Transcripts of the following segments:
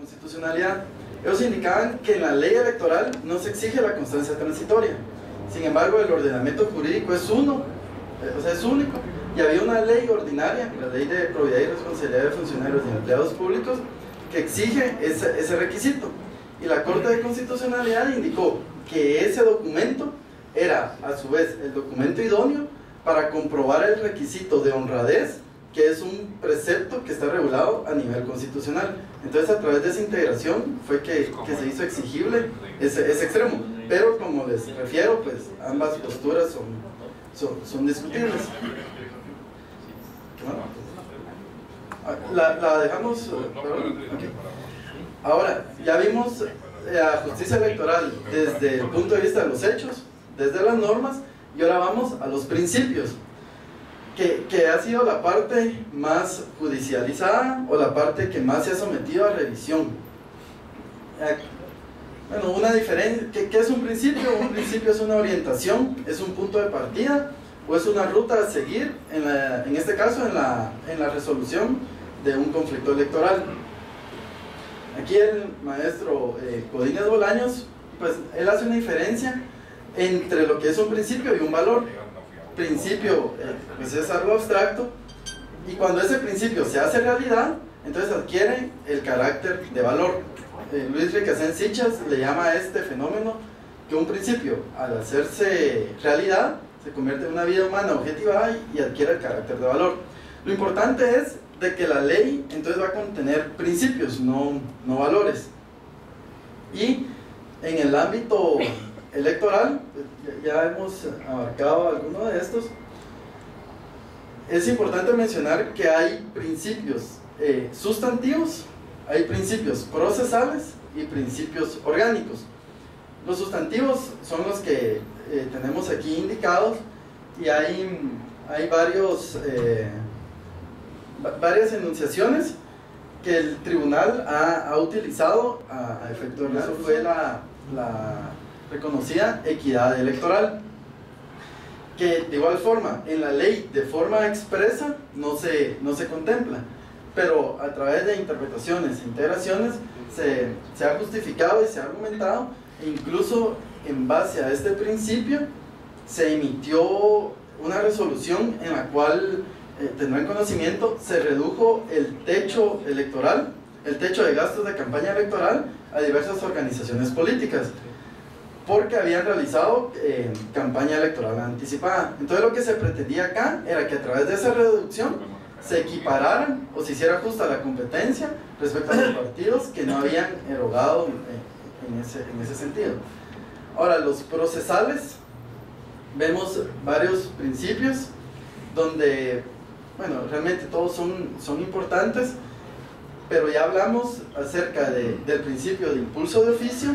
constitucionalidad. Ellos indicaban que en la ley electoral no se exige la constancia transitoria. Sin embargo, el ordenamiento jurídico es uno, o sea, es único, y había una ley ordinaria, la Ley de Probidad y Responsabilidad de Funcionarios y Empleados Públicos, que exige ese requisito. Y la Corte de Constitucionalidad indicó que ese documento era, a su vez, el documento idóneo para comprobar el requisito de honradez, que es un precepto que está regulado a nivel constitucional. Entonces, a través de esa integración fue que se hizo exigible ese extremo. Pero, como les refiero, pues ambas posturas son discutibles. La dejamos. Okay. Ahora, ya vimos la justicia electoral desde el punto de vista de los hechos, desde las normas, y ahora vamos a los principios, que ha sido la parte más judicializada o la parte que más se ha sometido a revisión. Bueno, una diferencia, ¿qué es un principio? Un principio es una orientación, es un punto de partida o es una ruta a seguir, en este caso en la resolución de un conflicto electoral. Aquí el maestro Godínez Bolaños, pues él hace una diferencia entre lo que es un principio y un valor. Principio pues es algo abstracto, y cuando ese principio se hace realidad, entonces adquiere el carácter de valor. Luis Requesens Sichas le llama a este fenómeno que un principio, al hacerse realidad, se convierte en una vida humana objetivada y adquiere el carácter de valor. Lo importante es de que la ley entonces va a contener principios, no valores. Y en el ámbito electoral, ya hemos abarcado algunos de estos. Es importante mencionar que hay principios sustantivos, hay principios procesales y principios orgánicos. Los sustantivos son los que tenemos aquí indicados, y hay varias enunciaciones que el tribunal ha utilizado a efecto de eso. Fue la reconocida equidad electoral, que de igual forma en la ley de forma expresa no se contempla, pero a través de interpretaciones e integraciones se ha justificado y se ha argumentado, e incluso en base a este principio se emitió una resolución en la cual, tendrán conocimiento, se redujo el techo electoral, el techo de gastos de campaña electoral a diversas organizaciones políticas, porque habían realizado campaña electoral anticipada. Entonces lo que se pretendía acá era que a través de esa reducción se equipararan o se hiciera justa la competencia respecto a los partidos que no habían erogado en ese sentido. Ahora, los procesales, vemos varios principios donde, bueno, realmente todos son importantes, pero ya hablamos acerca del principio de impulso de oficio.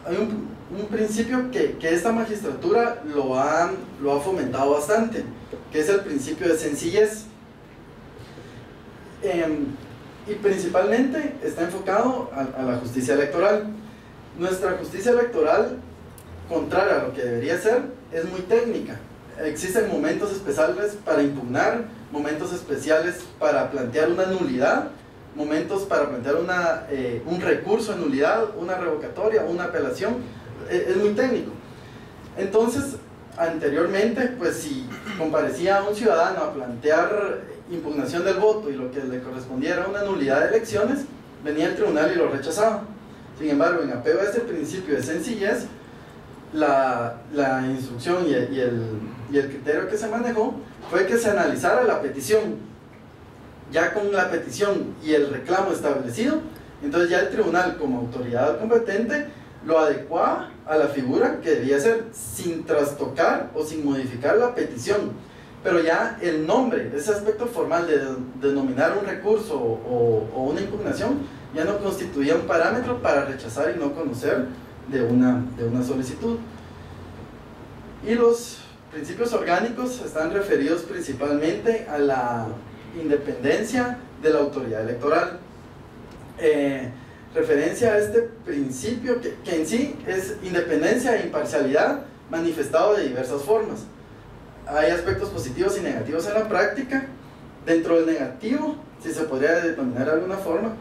Hay un principio que esta magistratura lo ha fomentado bastante, que es el principio de sencillez, y principalmente está enfocado a la justicia electoral. Nuestra justicia electoral, contraria a lo que debería ser, es muy técnica. Existen momentos especiales para impugnar, momentos especiales para plantear una nulidad, momentos para plantear un recurso de nulidad, una revocatoria, una apelación. Es muy técnico. Entonces, anteriormente, pues si comparecía un ciudadano a plantear impugnación del voto y lo que le correspondiera a una nulidad de elecciones, venía el tribunal y lo rechazaba. Sin embargo, en apego a este principio de sencillez, la instrucción y el criterio que se manejó fue que se analizara la petición. Ya con la petición y el reclamo establecido, entonces ya el tribunal, como autoridad competente, lo adecuaba a la figura que debía ser, sin trastocar o sin modificar la petición. Pero ya el nombre, ese aspecto formal de denominar un recurso o una impugnación, ya no constituía un parámetro para rechazar y no conocer de una solicitud. Y los principios orgánicos están referidos principalmente a la independencia de la autoridad electoral. Referencia a este principio que en sí es independencia e imparcialidad manifestado de diversas formas. Hay aspectos positivos y negativos en la práctica, Dentro del negativo, si se podría denominar de alguna forma,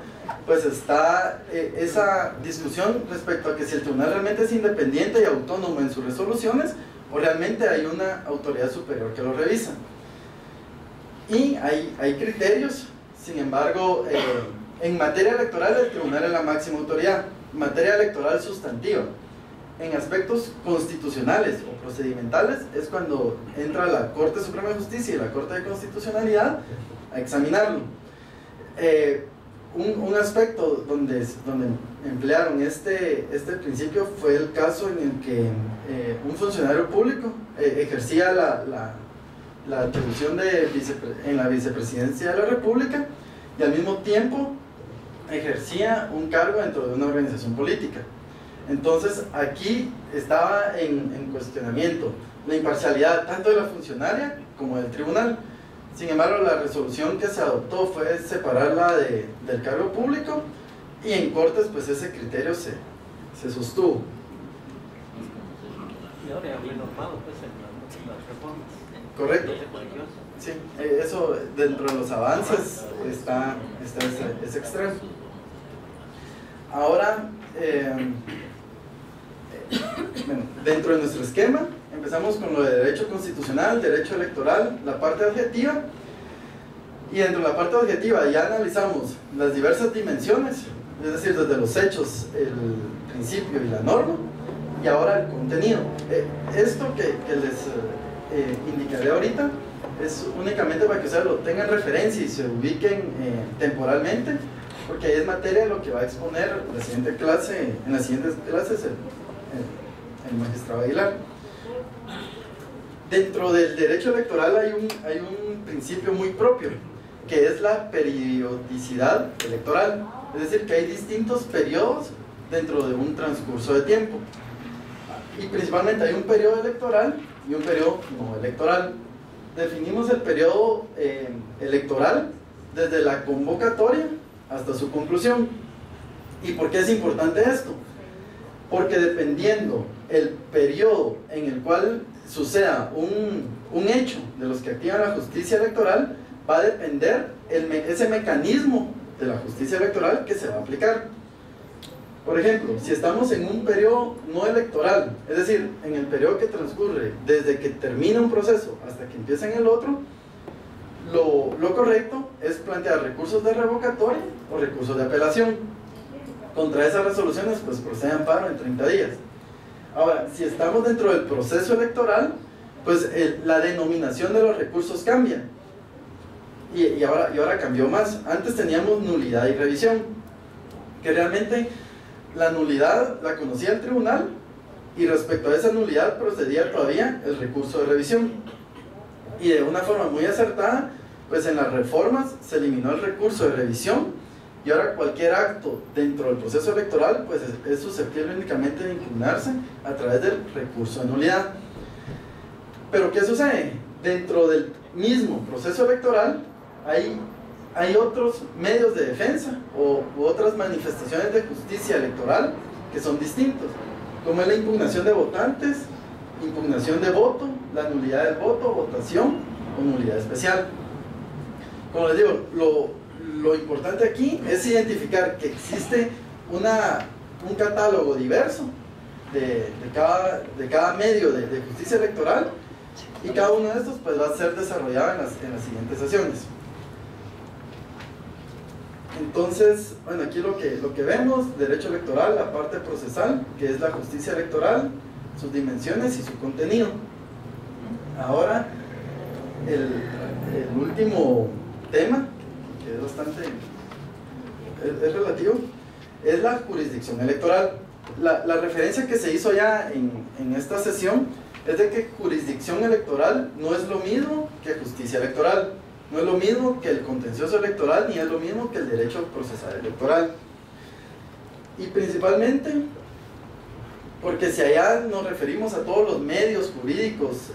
pues está esa discusión respecto a que si el tribunal realmente es independiente y autónomo en sus resoluciones o realmente hay una autoridad superior que lo revisa. Y hay criterios, sin embargo, en materia electoral el tribunal es la máxima autoridad, materia electoral sustantiva. En aspectos constitucionales o procedimentales es cuando entra la Corte Suprema de Justicia y la Corte de Constitucionalidad a examinarlo. Un aspecto donde emplearon este principio fue el caso en el que un funcionario público ejercía la atribución en la vicepresidencia de la República y al mismo tiempo ejercía un cargo dentro de una organización política. Entonces aquí estaba en cuestionamiento la imparcialidad tanto de la funcionaria como del tribunal. Sin embargo, la resolución que se adoptó fue separarla del cargo público y en Cortes pues ese criterio se sostuvo. Y ahora ya fue normado pues en las reformas. Correcto. Sí, eso dentro de los avances está ese extremo. Ahora, bueno, dentro de nuestro esquema empezamos con lo de derecho constitucional, derecho electoral, la parte objetiva, y dentro de la parte objetiva ya analizamos las diversas dimensiones, es decir, desde los hechos, el principio y la norma, y ahora el contenido. Esto que les indicaré ahorita es únicamente para que ustedes lo tengan referencia y se ubiquen temporalmente, porque ahí es materia de lo que va a exponer la siguiente clase, en las siguientes clases el magistrado Aguilar. Dentro del derecho electoral hay un principio muy propio, que es la periodicidad electoral, es decir, que hay distintos periodos dentro de un transcurso de tiempo, y principalmente hay un periodo electoral y un periodo no electoral. Definimos el periodo electoral desde la convocatoria hasta su conclusión. ¿Y por qué es importante esto? Porque dependiendo el periodo en el cual suceda un hecho de los que activan la justicia electoral, va a depender ese mecanismo de la justicia electoral que se va a aplicar. Por ejemplo, si estamos en un periodo no electoral, es decir, en el periodo que transcurre desde que termina un proceso hasta que empieza en el otro, lo correcto es plantear recursos de revocatoria o recursos de apelación. Contra esas resoluciones pues procede amparo en 30 días. Ahora, si estamos dentro del proceso electoral, pues la denominación de los recursos cambia. Y ahora cambió más. Antes teníamos nulidad y revisión, que realmente la nulidad la conocía el tribunal y respecto a esa nulidad procedía todavía el recurso de revisión. Y de una forma muy acertada, pues en las reformas se eliminó el recurso de revisión y ahora cualquier acto dentro del proceso electoral pues es susceptible únicamente de impugnarse a través del recurso de nulidad. Pero ¿qué sucede? Dentro del mismo proceso electoral hay otros medios de defensa u otras manifestaciones de justicia electoral que son distintos, como es la impugnación de votantes, impugnación de voto, la nulidad del voto, votación o nulidad especial. Como les digo, lo importante aquí es identificar que existe un catálogo diverso de cada medio de justicia electoral, y cada uno de estos pues va a ser desarrollado en las siguientes sesiones. Entonces, bueno, aquí lo que vemos: derecho electoral, la parte procesal, que es la justicia electoral, sus dimensiones y su contenido. Ahora, el último tema, que es bastante es relativo, es la jurisdicción electoral. La referencia que se hizo ya en esta sesión es de que jurisdicción electoral no es lo mismo que justicia electoral, no es lo mismo que el contencioso electoral, ni es lo mismo que el derecho procesal electoral. Y principalmente porque si allá nos referimos a todos los medios jurídicos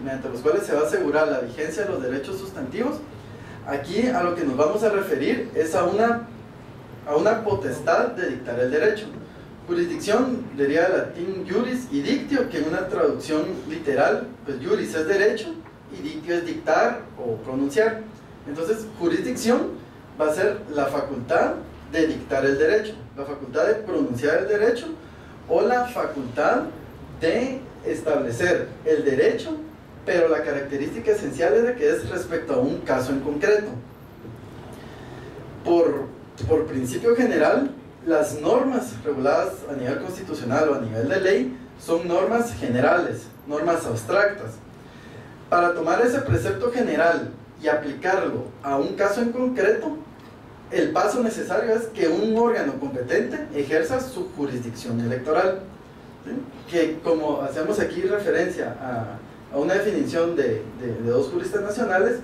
mediante los cuales se va a asegurar la vigencia de los derechos sustantivos, aquí a lo que nos vamos a referir es a una potestad de dictar el derecho. Jurisdicción deriva del latín juris y dictio, que en una traducción literal, pues juris es derecho y dictio es dictar o pronunciar. Entonces, jurisdicción va a ser la facultad de dictar el derecho, la facultad de pronunciar el derecho o la facultad de establecer el derecho, pero la característica esencial es de que es respecto a un caso en concreto. Por principio general, las normas reguladas a nivel constitucional o a nivel de ley son normas generales, normas abstractas. Para tomar ese precepto general y aplicarlo a un caso en concreto, el paso necesario es que un órgano competente ejerza su jurisdicción electoral, ¿sí? Que, como hacemos aquí referencia a una definición de dos juristas nacionales,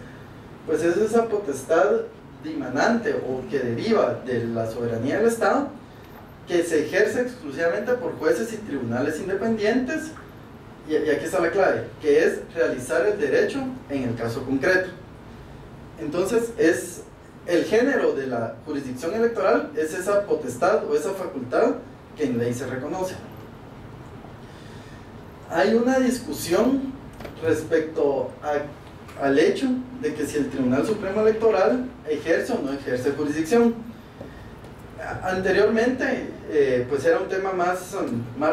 pues es esa potestad dimanante o que deriva de la soberanía del Estado, que se ejerce exclusivamente por jueces y tribunales independientes, y aquí está la clave, que es realizar el derecho en el caso concreto. Entonces, es el género de la jurisdicción electoral, es esa potestad o esa facultad que en ley se reconoce. Hay una discusión respecto al hecho de que si el Tribunal Supremo Electoral ejerce o no ejerce jurisdicción. Anteriormente, pues era un tema más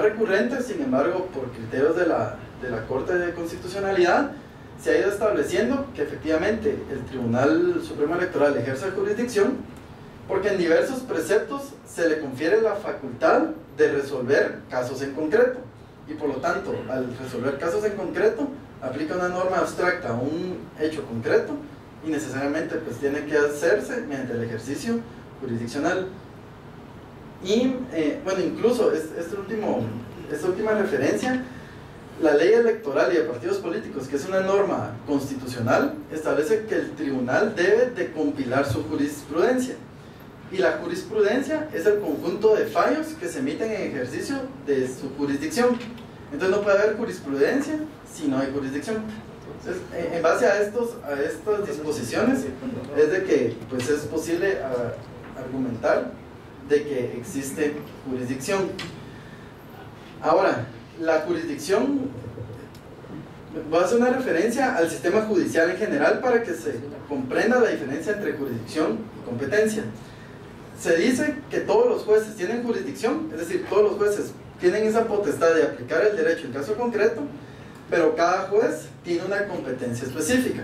recurrente, sin embargo, por criterios de la Corte de Constitucionalidad, se ha ido estableciendo que efectivamente el Tribunal Supremo Electoral ejerce jurisdicción, porque en diversos preceptos se le confiere la facultad de resolver casos en concreto, y por lo tanto, al resolver casos en concreto, aplica una norma abstracta a un hecho concreto, y necesariamente pues tiene que hacerse mediante el ejercicio jurisdiccional. Y bueno, incluso esta última referencia, la ley electoral y de partidos políticos, que es una norma constitucional, establece que el tribunal debe de compilar su jurisprudencia, y la jurisprudencia es el conjunto de fallos que se emiten en ejercicio de su jurisdicción. Entonces no puede haber jurisprudencia si no hay jurisdicción. Entonces, en base a estas disposiciones es de que pues es posible argumentar de que existe jurisdicción. Ahora, la jurisdicción, voy a hacer una referencia al sistema judicial en general para que se comprenda la diferencia entre jurisdicción y competencia. Se dice que todos los jueces tienen jurisdicción, es decir, todos los jueces tienen esa potestad de aplicar el derecho en caso concreto, pero cada juez tiene una competencia específica.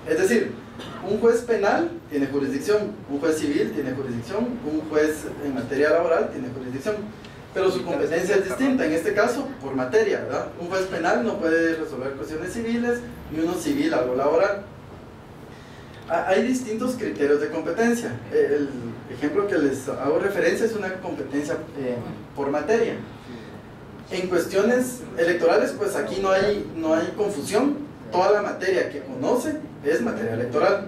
Es decir, un juez penal tiene jurisdicción, un juez civil tiene jurisdicción, un juez en materia laboral tiene jurisdicción, pero su competencia es distinta, en este caso por materia, ¿verdad? Un juez penal no puede resolver cuestiones civiles, ni uno civil algo laboral. Hay distintos criterios de competencia. El ejemplo que les hago referencia es una competencia por materia. En cuestiones electorales, pues aquí no hay confusión, toda la materia que conoce es materia electoral.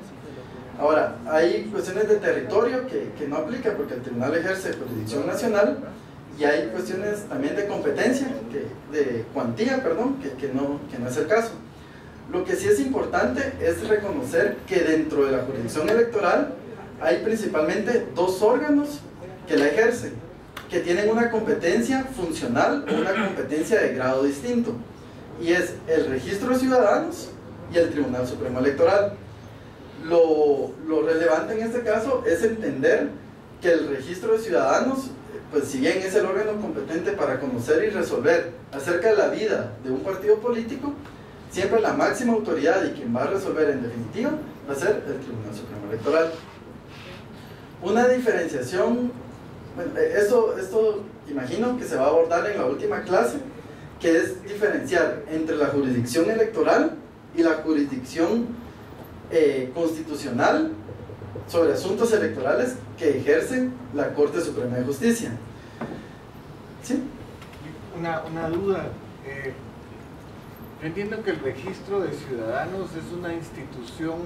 Ahora, hay cuestiones de territorio que no aplica porque el tribunal ejerce jurisdicción nacional, y hay cuestiones también de competencia, de cuantía, perdón, que no es el caso. Lo que sí es importante es reconocer que dentro de la jurisdicción electoral hay principalmente dos órganos que la ejercen, que tienen una competencia funcional o una competencia de grado distinto, y es el Registro de Ciudadanos y el Tribunal Supremo Electoral. Lo relevante en este caso es entender que el Registro de Ciudadanos, pues si bien es el órgano competente para conocer y resolver acerca de la vida de un partido político, siempre la máxima autoridad y quien va a resolver en definitiva va a ser el Tribunal Supremo Electoral. Una diferenciación, bueno, esto imagino que se va a abordar en la última clase, que es diferenciar entre la jurisdicción electoral y la jurisdicción constitucional sobre asuntos electorales que ejerce la Corte Suprema de Justicia. ¿Sí? Una duda. Yo entiendo que el Registro de Ciudadanos es una institución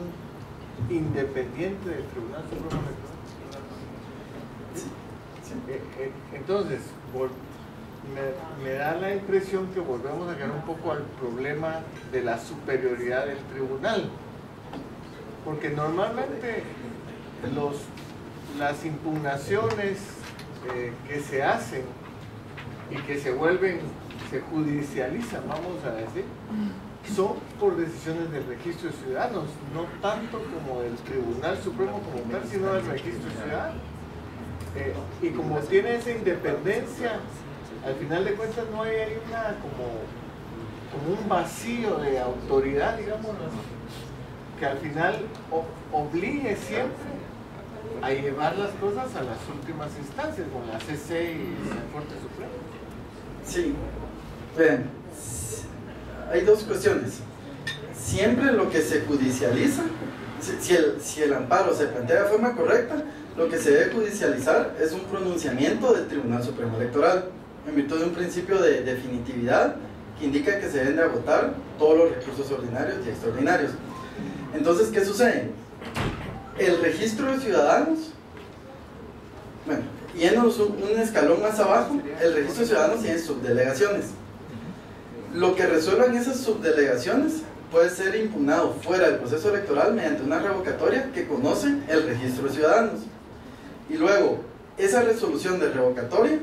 independiente del Tribunal Supremo Electoral. Sí, sí. Entonces, me da la impresión que volvemos a llegar un poco al problema de la superioridad del tribunal, porque normalmente las impugnaciones que se hacen y que se judicializan, vamos a decir, son por decisiones del Registro de Ciudadanos, no tanto como del Tribunal Supremo como tal, sino del Registro de Ciudadanos. Y como tiene esa independencia, al final de cuentas no hay ahí una como un vacío de autoridad, digamos, que al final obligue siempre a llevar las cosas a las últimas instancias, como la CC y la Corte Suprema. Sí, bien, hay dos cuestiones. Siempre lo que se judicializa, si el amparo se plantea de forma correcta, lo que se debe judicializar es un pronunciamiento del Tribunal Supremo Electoral, en virtud de un principio de definitividad que indica que se deben de agotar todos los recursos ordinarios y extraordinarios. Entonces, ¿qué sucede? El registro de ciudadanos, bueno, yéndonos un escalón más abajo, el registro de ciudadanos tiene subdelegaciones. Lo que resuelvan esas subdelegaciones puede ser impugnado fuera del proceso electoral mediante una revocatoria que conoce el registro de ciudadanos. Y luego, esa resolución de revocatoria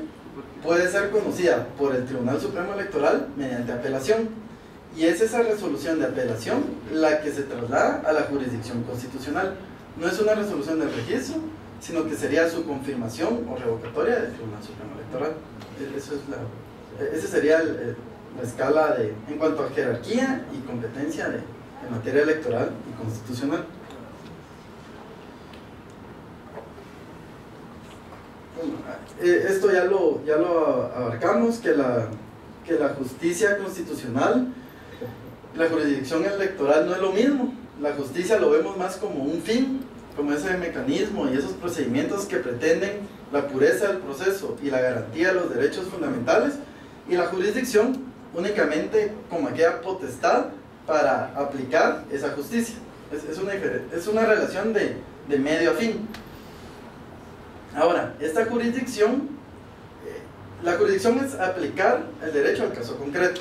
puede ser conocida por el Tribunal Supremo Electoral mediante apelación. Y es esa resolución de apelación la que se traslada a la jurisdicción constitucional. No es una resolución del registro, sino que sería su confirmación o revocatoria del Tribunal Supremo Electoral. Esa sería la escala en cuanto a jerarquía y competencia en materia electoral y constitucional. Esto ya lo abarcamos, que la justicia constitucional, la jurisdicción electoral no es lo mismo. La justicia lo vemos más como un fin, como ese mecanismo y esos procedimientos que pretenden la pureza del proceso y la garantía de los derechos fundamentales, y la jurisdicción únicamente como aquella potestad para aplicar esa justicia. Es una relación de medio a fin. Ahora, esta jurisdicción, la jurisdicción es aplicar el derecho al caso concreto,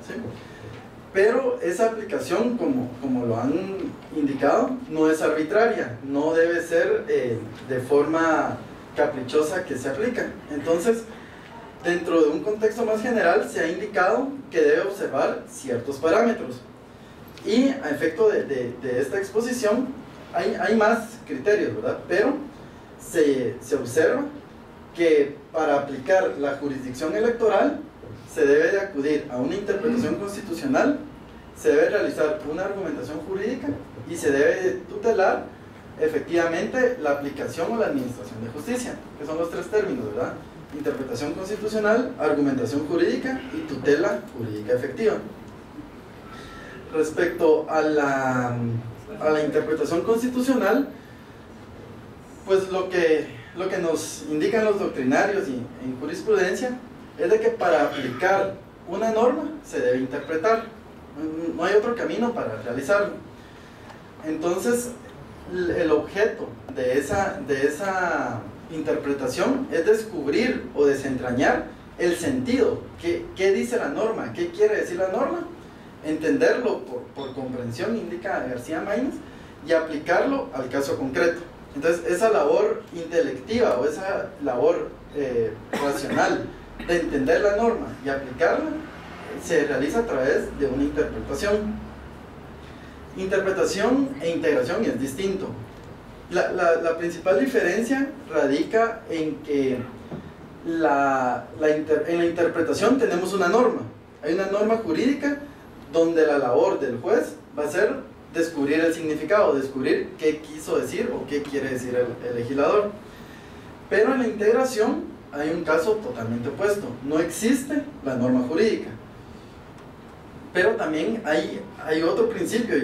¿sí? Pero esa aplicación, como lo han indicado, no es arbitraria, no debe ser de forma caprichosa que se aplica. Entonces, dentro de un contexto más general, se ha indicado que debe observar ciertos parámetros. Y a efecto de esta exposición, hay más criterios, ¿verdad? Pero se observa que para aplicar la jurisdicción electoral se debe de acudir a una interpretación constitucional, se debe realizar una argumentación jurídica y se debe de tutelar efectivamente la aplicación o la administración de justicia, que son los tres términos, ¿verdad? Interpretación constitucional, argumentación jurídica y tutela jurídica efectiva. Respecto a la interpretación constitucional, pues lo que nos indican los doctrinarios y en jurisprudencia es de que para aplicar una norma se debe interpretar, no hay otro camino para realizarlo. Entonces, el objeto de esa interpretación es descubrir o desentrañar el sentido, qué dice la norma, qué quiere decir la norma, entenderlo por comprensión, indica García Maínez, y aplicarlo al caso concreto. Entonces, esa labor intelectiva o esa labor racional de entender la norma y aplicarla se realiza a través de una interpretación. Interpretación e integración es distinto. La principal diferencia radica en que en la interpretación tenemos una norma. Hay una norma jurídica donde la labor del juez va a ser descubrir el significado, descubrir qué quiso decir o qué quiere decir el legislador. Pero en la integración hay un caso totalmente opuesto. No existe la norma jurídica. Pero también hay otro principio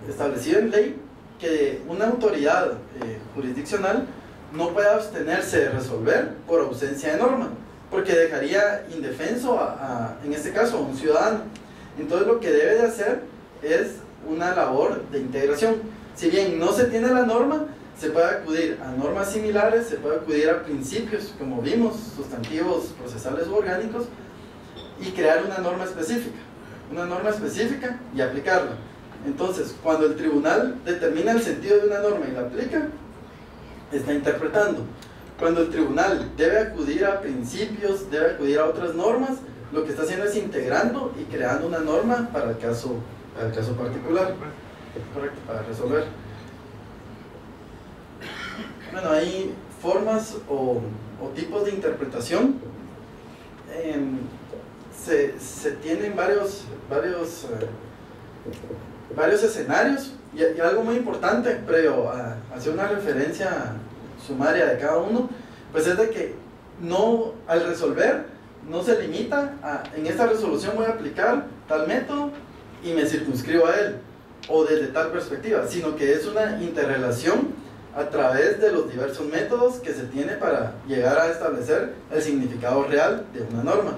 establecido en ley, que una autoridad jurisdiccional no puede abstenerse de resolver por ausencia de norma, porque dejaría indefenso en este caso a un ciudadano. Entonces lo que debe de hacer es una labor de integración. Si bien no se tiene la norma, se puede acudir a normas similares, se puede acudir a principios, como vimos, sustantivos, procesales u orgánicos, y crear una norma específica y aplicarla. Entonces, cuando el tribunal determina el sentido de una norma y la aplica, está interpretando. Cuando el tribunal debe acudir a principios, debe acudir a otras normas, lo que está haciendo es integrando y creando una norma para el caso particular, correcto, para resolver. Bueno, hay formas o tipos de interpretación. Se tienen varios escenarios, y algo muy importante, previo a hacer una referencia sumaria de cada uno, pues es de que no, al resolver, no se limita a, en esta resolución voy a aplicar tal método y me circunscribo a él, o desde tal perspectiva, sino que es una interrelación a través de los diversos métodos que se tiene para llegar a establecer el significado real de una norma.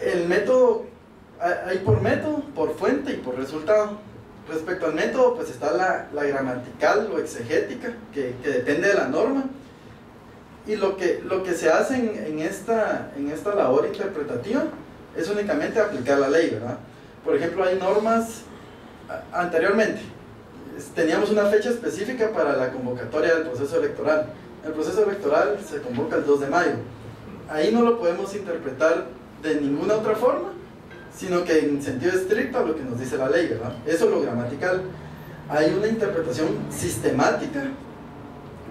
El método, hay por método, por fuente y por resultado. Respecto al método, pues está la gramatical o exegética, que depende de la norma, y lo que se hace en esta labor interpretativa es únicamente aplicar la ley, ¿verdad? Por ejemplo, hay normas, anteriormente teníamos una fecha específica para la convocatoria del proceso electoral. El proceso electoral se convoca el 2 de mayo. Ahí no lo podemos interpretar de ninguna otra forma, sino que en sentido estricto a lo que nos dice la ley, ¿verdad? Eso es lo gramatical. Hay una interpretación sistemática.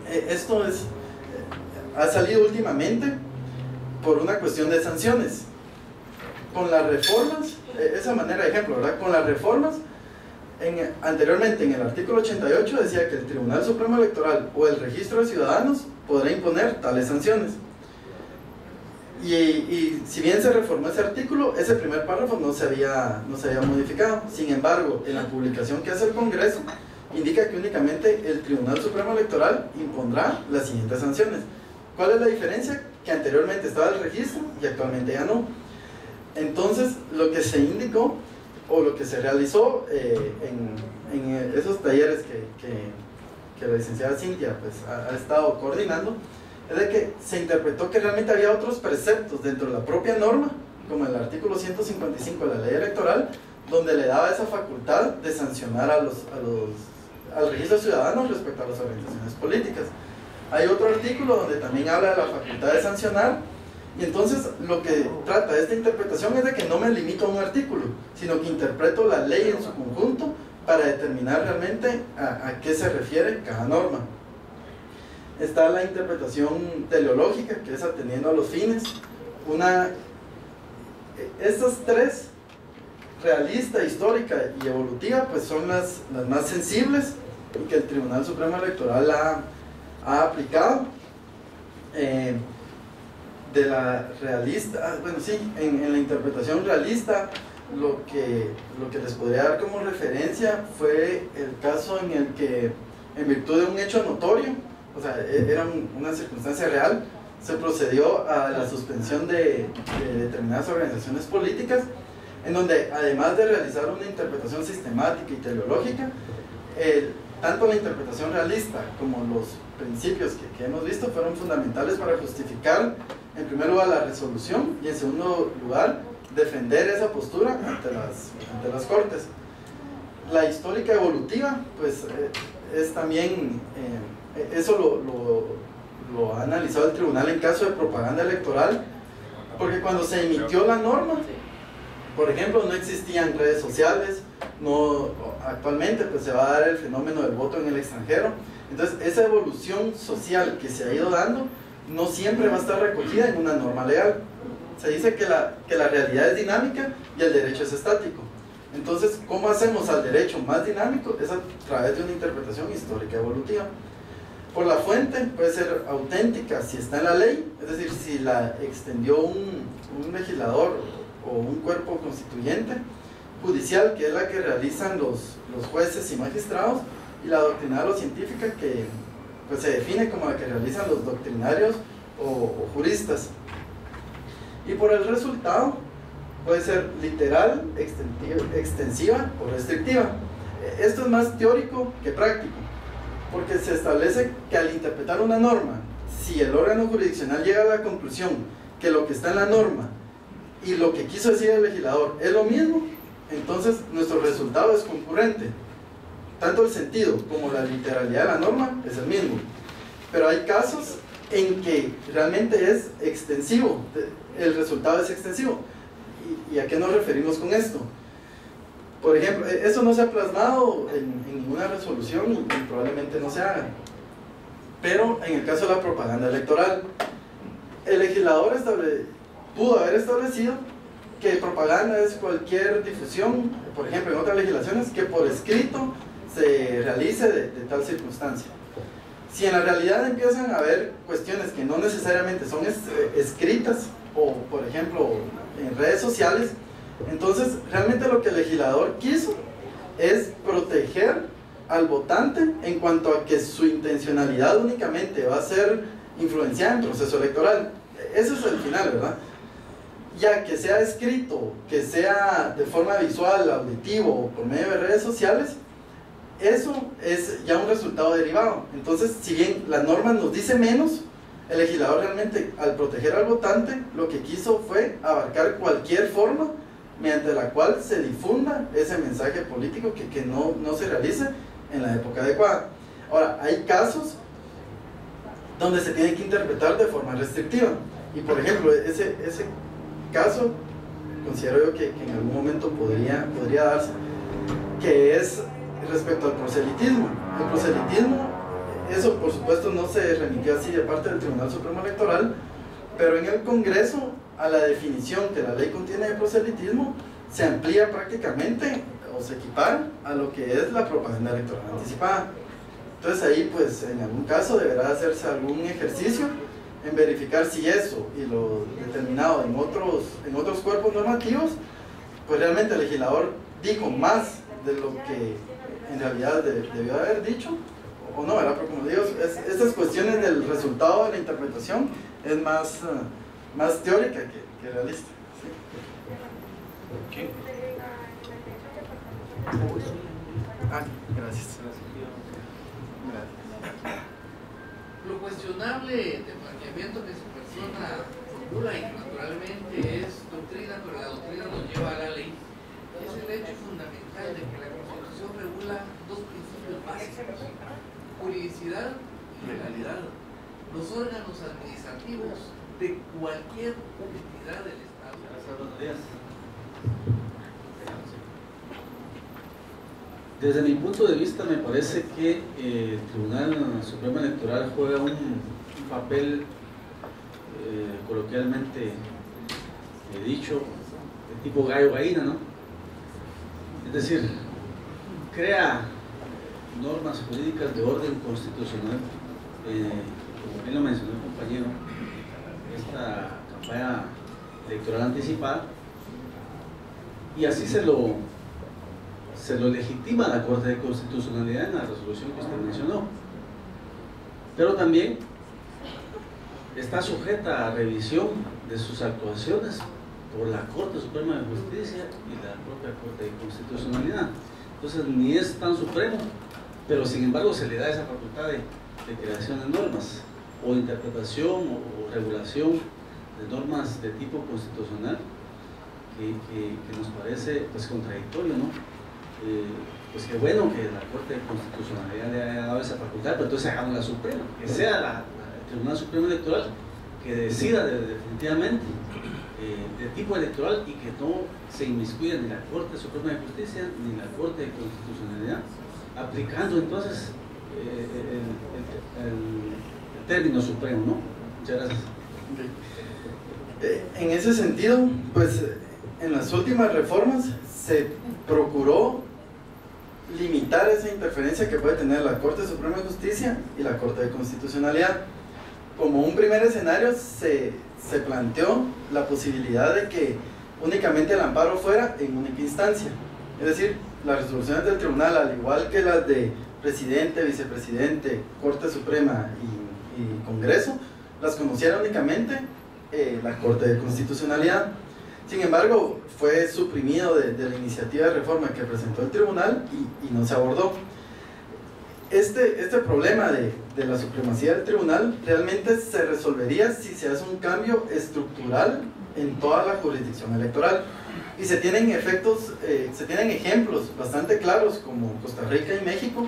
Esto ha salido últimamente por una cuestión de sanciones. Con las reformas, esa manera de ejemplo, ¿verdad? Con las reformas, anteriormente en el artículo 88 decía que el Tribunal Supremo Electoral o el Registro de Ciudadanos podrá imponer tales sanciones. Y si bien se reformó ese artículo, ese primer párrafo no se había modificado. Sin embargo, en la publicación que hace el Congreso, indica que únicamente el Tribunal Supremo Electoral impondrá las siguientes sanciones. ¿Cuál es la diferencia? Que anteriormente estaba el registro y actualmente ya no. Entonces, lo que se indicó o lo que se realizó en esos talleres que la licenciada Cintia pues, ha estado coordinando, es de que se interpretó que realmente había otros preceptos dentro de la propia norma, como el artículo 155 de la ley electoral, donde le daba esa facultad de sancionar al registro ciudadano respecto a las organizaciones políticas. Hay otro artículo donde también habla de la facultad de sancionar, y entonces lo que trata esta interpretación es de que no me limito a un artículo, sino que interpreto la ley en su conjunto para determinar realmente a qué se refiere cada norma. Está la interpretación teleológica, que es atendiendo a los fines. Estas tres, realista, histórica y evolutiva, pues son las más sensibles y que el Tribunal Supremo Electoral ha aplicado. De la realista, bueno sí, en la interpretación realista, lo que les podría dar como referencia fue el caso en el que, en virtud de un hecho notorio, o sea, era una circunstancia real, se procedió a la suspensión de determinadas organizaciones políticas, en donde además de realizar una interpretación sistemática y teleológica, tanto la interpretación realista como los principios que hemos visto fueron fundamentales para justificar, en primer lugar, la resolución, y en segundo lugar, defender esa postura ante las Cortes. La histórica evolutiva, pues es también, eso lo ha analizado el tribunal en caso de propaganda electoral, porque cuando se emitió la norma, por ejemplo, no existían redes sociales, actualmente pues se va a dar el fenómeno del voto en el extranjero. Entonces esa evolución social que se ha ido dando no siempre va a estar recogida en una norma legal. Se dice que la realidad es dinámica y el derecho es estático. Entonces, ¿cómo hacemos al derecho más dinámico? Es a través de una interpretación histórica evolutiva. Por la fuente puede ser auténtica si está en la ley, es decir, si la extendió un legislador o un cuerpo constituyente, judicial, que es la que realizan los jueces y magistrados, y la doctrinal o científica, que pues, se define como la que realizan los doctrinarios o juristas. Y por el resultado puede ser literal, extensiva o restrictiva. Esto es más teórico que práctico, porque se establece que al interpretar una norma, si el órgano jurisdiccional llega a la conclusión que lo que está en la norma y lo que quiso decir el legislador es lo mismo, entonces nuestro resultado es concurrente. Tanto el sentido como la literalidad de la norma es el mismo. Pero hay casos en que realmente es extensivo, el resultado es extensivo. ¿Y a qué nos referimos con esto? Por ejemplo, eso no se ha plasmado en ninguna resolución y probablemente no se haga. Pero en el caso de la propaganda electoral, el legislador pudo haber establecido que propaganda es cualquier difusión, por ejemplo en otras legislaciones, que por escrito se realice de tal circunstancia. Si en la realidad empiezan a haber cuestiones que no necesariamente son escritas, o por ejemplo en redes sociales, entonces realmente lo que el legislador quiso es proteger al votante en cuanto a que su intencionalidad únicamente va a ser influenciada en el proceso electoral. Eso es el final, ¿verdad? Ya que sea escrito, que sea de forma visual, auditivo o por medio de redes sociales, eso es ya un resultado derivado. Entonces, si bien la norma nos dice menos, el legislador realmente, al proteger al votante, lo que quiso fue abarcar cualquier forma mediante la cual se difunda ese mensaje político que no se realice en la época adecuada. Ahora, hay casos donde se tiene que interpretar de forma restrictiva, y por ejemplo, ese caso considero yo que en algún momento podría darse, que es respecto al proselitismo. El proselitismo, eso por supuesto no se remitió así de parte del Tribunal Supremo Electoral, pero en el Congreso, a la definición que la ley contiene de proselitismo, se amplía prácticamente o se equipara a lo que es la propaganda electoral anticipada. Entonces ahí pues en algún caso deberá hacerse algún ejercicio en verificar si eso y lo determinado en otros cuerpos normativos, pues realmente el legislador dijo más de lo que en realidad debió haber dicho o no, ¿verdad? Pero como digo, estas cuestiones del resultado de la interpretación es más teórica que realista. ¿Sí? Okay. Gracias. Lo cuestionable del planteamiento que su persona formula y que naturalmente es doctrina, pero la doctrina nos lleva a la ley, es el hecho fundamental de que la Constitución regula dos principios básicos: juridicidad y legalidad. Los órganos administrativos de cualquier entidad del Estado. Buenos días. Desde mi punto de vista me parece que el Tribunal Supremo Electoral juega un papel coloquialmente dicho de tipo gallo-gallina, ¿no? Es decir, crea normas jurídicas de orden constitucional, como bien lo mencionó el compañero, esta campaña electoral anticipada, y así se lo legitima la Corte de Constitucionalidad en la resolución que usted mencionó, pero también está sujeta a revisión de sus actuaciones por la Corte Suprema de Justicia y la propia Corte de Constitucionalidad. Entonces ni es tan supremo, pero sin embargo se le da esa facultad de creación de normas o interpretación o regulación de normas de tipo constitucional que nos parece pues contradictorio, ¿no? Pues qué bueno que la Corte de Constitucionalidad le haya dado esa facultad, pero entonces hagamos la Suprema, que sea el Tribunal Supremo Electoral que decida definitivamente de tipo electoral y que no se inmiscuya ni la Corte Suprema de Justicia ni la Corte de Constitucionalidad, aplicando entonces el término supremo, ¿no? Muchas gracias. En ese sentido, pues en las últimas reformas se procuró limitar esa interferencia que puede tener la Corte Suprema de Justicia y la Corte de Constitucionalidad. Como un primer escenario se planteó la posibilidad de que únicamente el amparo fuera en única instancia, es decir, las resoluciones del tribunal, al igual que las de presidente, vicepresidente, Corte Suprema y Congreso, las conociera únicamente la Corte de Constitucionalidad. Sin embargo, fue suprimido de la iniciativa de reforma que presentó el tribunal y no se abordó. Este problema de la supremacía del tribunal realmente se resolvería si se hace un cambio estructural en toda la jurisdicción electoral. Y se tienen ejemplos bastante claros como Costa Rica y México,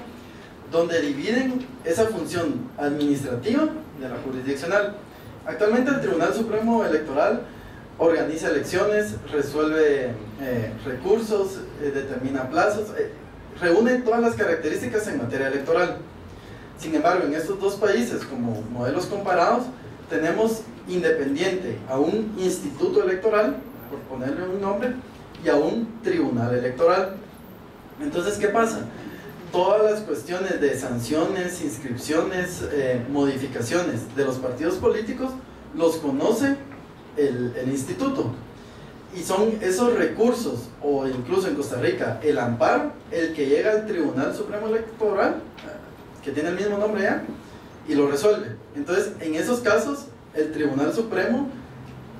donde dividen esa función administrativa de la jurisdiccional. Actualmente el Tribunal Supremo Electoral organiza elecciones, resuelve recursos, determina plazos, reúne todas las características en materia electoral. Sin embargo, en estos dos países, como modelos comparados, tenemos independiente a un instituto electoral, por ponerle un nombre, y a un tribunal electoral. Entonces, ¿qué pasa? Todas las cuestiones de sanciones, inscripciones, modificaciones de los partidos políticos los conoce el instituto, y son esos recursos, o incluso en Costa Rica el amparo, el que llega al Tribunal Supremo Electoral, que tiene el mismo nombre ya, y lo resuelve. Entonces, en esos casos el Tribunal Supremo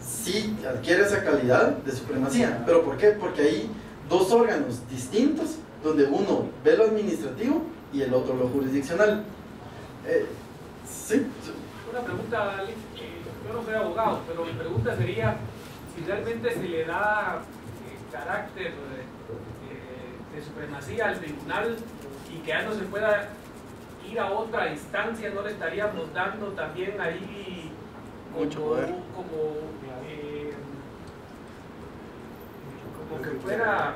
sí adquiere esa calidad de supremacía. ¿Pero por qué? Porque hay dos órganos distintos, donde uno ve lo administrativo y el otro lo jurisdiccional. ¿Sí? Una pregunta, Alex. Yo no soy abogado, pero mi pregunta sería si realmente se le da carácter de supremacía al tribunal y que ya no se pueda ir a otra instancia, ¿no le estaríamos dando también ahí como que estuviera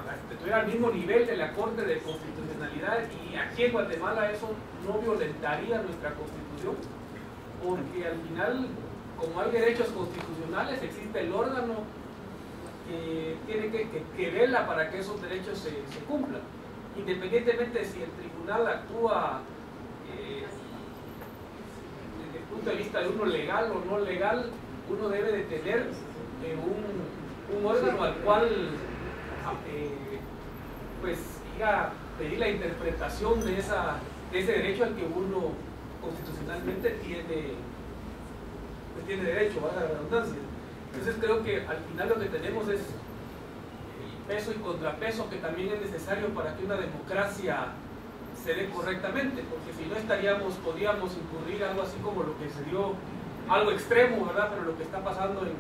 al mismo nivel de la Corte de Constitucionalidad? Y aquí en Guatemala eso no violentaría nuestra Constitución, porque al final, como hay derechos constitucionales, existe el órgano que tiene que vela para que esos derechos se cumplan, independientemente si el tribunal actúa desde el punto de vista de uno legal o no legal. Uno debe de tener un órgano al cual pues ir a pedir la interpretación de ese derecho al que uno constitucionalmente tiene derecho, valga la redundancia. Entonces creo que al final lo que tenemos es el peso y contrapeso que también es necesario para que una democracia se dé correctamente, porque si no podríamos incurrir algo así como lo que se dio, algo extremo, ¿verdad? Pero lo que está pasando en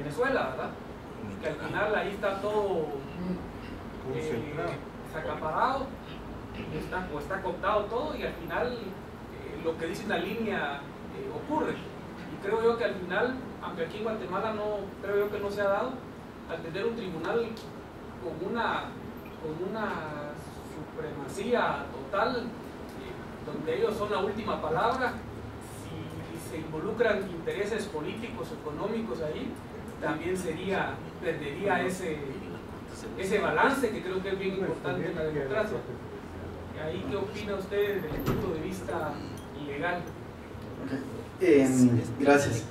Venezuela, ¿verdad? Que al final ahí está todo acaparado, o está cooptado todo, y al final lo que dice una línea ocurre. Y creo yo que al final, aunque aquí en Guatemala creo yo que no se ha dado, al tener un tribunal con una supremacía total, donde ellos son la última palabra, si se involucran intereses políticos, económicos ahí, también perdería ese balance que creo que es bien importante en la democracia. Ahí, ¿qué opina usted desde el punto de vista legal? Gracias.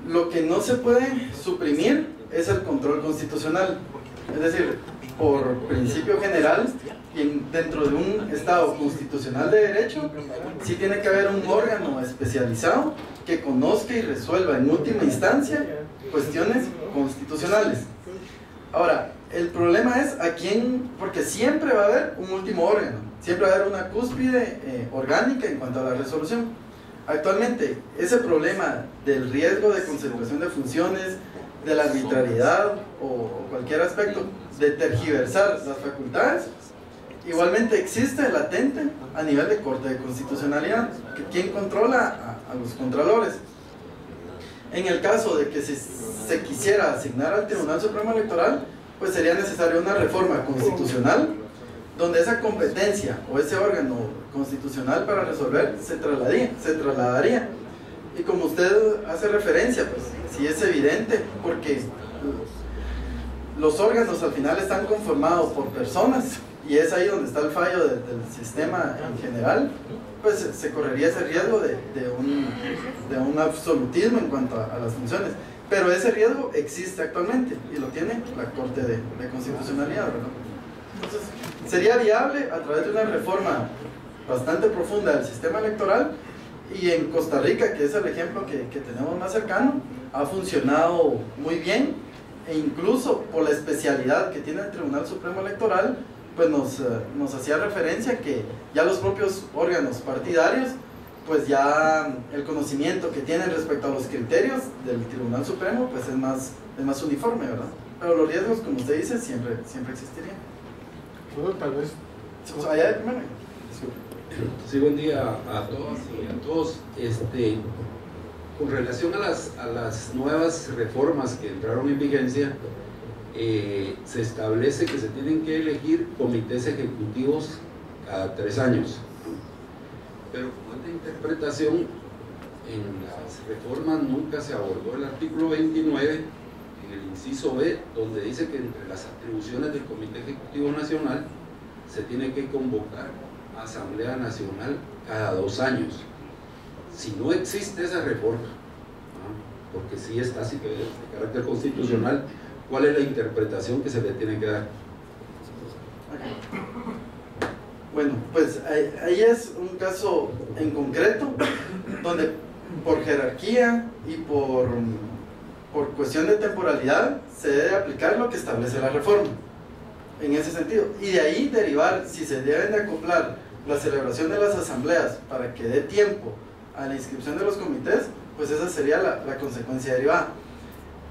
Lo que no se puede suprimir es el control constitucional. Es decir, por principio general, dentro de un Estado constitucional de derecho, sí tiene que haber un órgano especializado que conozca y resuelva en última instancia cuestiones constitucionales. Ahora, el problema es a quién, porque siempre va a haber un último órgano, siempre va a haber una cúspide orgánica en cuanto a la resolución. Actualmente, ese problema del riesgo de concentración de funciones, de la arbitrariedad o cualquier aspecto de tergiversar las facultades, igualmente existe latente a nivel de Corte de Constitucionalidad, que quien controla a los contralores. En el caso de que se quisiera asignar al Tribunal Supremo Electoral, pues sería necesaria una reforma constitucional donde esa competencia o ese órgano constitucional para resolver se trasladaría. Y como usted hace referencia, pues sí es evidente, porque los órganos al final están conformados por personas, y es ahí donde está el fallo del sistema en general. Pues se correría ese riesgo de un absolutismo en cuanto a las funciones. Pero ese riesgo existe actualmente y lo tiene la Corte de Constitucionalidad, ¿verdad? Entonces, sería viable a través de una reforma bastante profunda del sistema electoral, y en Costa Rica, que es el ejemplo que tenemos más cercano, ha funcionado muy bien, e incluso por la especialidad que tiene el Tribunal Supremo Electoral, pues nos hacía referencia que ya los propios órganos partidarios, pues ya el conocimiento que tienen respecto a los criterios del Tribunal Supremo, pues es más uniforme, ¿verdad? Pero los riesgos, como usted dice, siempre existirían. Bueno, tal vez... Allá de primero. Sí, buen día a todas y a todos. Con relación a las nuevas reformas que entraron en vigencia, se establece que se tienen que elegir comités ejecutivos cada 3 años. Pero con esta interpretación, en las reformas nunca se abordó el artículo 29, en el inciso B, donde dice que entre las atribuciones del Comité Ejecutivo Nacional se tiene que convocar a Asamblea Nacional cada 2 años. Si no existe esa reforma, ¿no? Porque sí está así que es de carácter constitucional, ¿cuál es la interpretación que se le tiene que dar? Bueno, pues ahí es un caso en concreto donde por jerarquía y por cuestión de temporalidad se debe aplicar lo que establece la reforma en ese sentido, y de ahí derivar si se deben de acoplar la celebración de las asambleas para que dé tiempo a la inscripción de los comités, pues esa sería la consecuencia derivada.